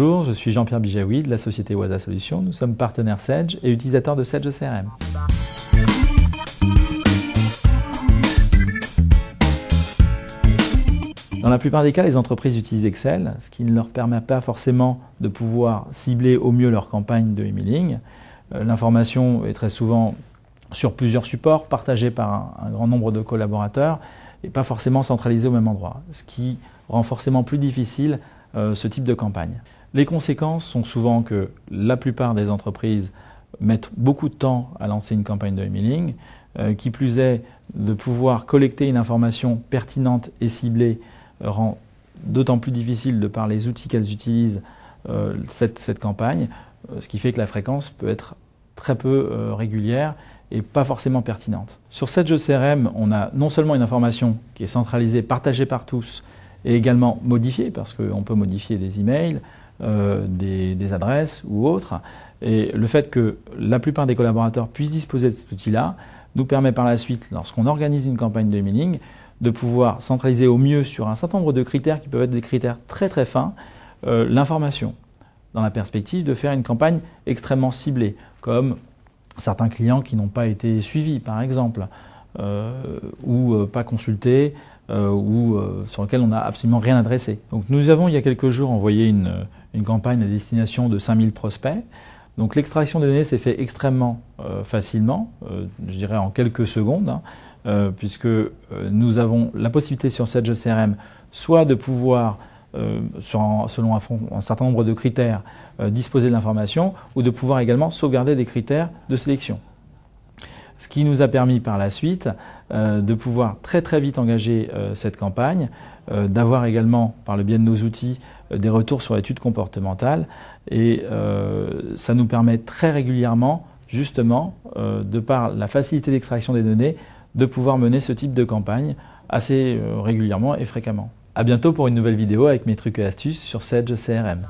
Bonjour, je suis Jean-Pierre Bijaoui de la société Waza Solutions. Nous sommes partenaires Sedge et utilisateurs de Sedge CRM. Dans la plupart des cas, les entreprises utilisent Excel, ce qui ne leur permet pas forcément de pouvoir cibler au mieux leur campagne de emailing. L'information est très souvent sur plusieurs supports, partagée par un grand nombre de collaborateurs et pas forcément centralisée au même endroit, ce qui rend forcément plus difficile ce type de campagne. Les conséquences sont souvent que la plupart des entreprises mettent beaucoup de temps à lancer une campagne de emailing, qui plus est, de pouvoir collecter une information pertinente et ciblée rend d'autant plus difficile de par les outils qu'elles utilisent cette campagne, ce qui fait que la fréquence peut être très peu régulière et pas forcément pertinente. Sur Sedge CRM, on a non seulement une information qui est centralisée, partagée par tous, et également modifiée, parce qu'on peut modifier des emails, des adresses ou autres. Et le fait que la plupart des collaborateurs puissent disposer de cet outil-là nous permet par la suite, lorsqu'on organise une campagne de emailing, de pouvoir centraliser au mieux sur un certain nombre de critères qui peuvent être des critères très très fins, l'information, dans la perspective de faire une campagne extrêmement ciblée, comme certains clients qui n'ont pas été suivis par exemple, ou pas consultés, ou sur lesquels on n'a absolument rien adressé. Donc nous avons il y a quelques jours envoyé une campagne à destination de 5000 prospects. Donc l'extraction des données s'est fait extrêmement facilement, je dirais en quelques secondes, puisque nous avons la possibilité sur Sedge CRM soit de pouvoir, selon un certain nombre de critères, disposer de l'information, ou de pouvoir également sauvegarder des critères de sélection. Ce qui nous a permis par la suite de pouvoir très très vite engager cette campagne, d'avoir également par le biais de nos outils des retours sur l'étude comportementale, et ça nous permet très régulièrement, justement, de par la facilité d'extraction des données, de pouvoir mener ce type de campagne assez régulièrement et fréquemment. À bientôt pour une nouvelle vidéo avec mes trucs et astuces sur Sedge CRM.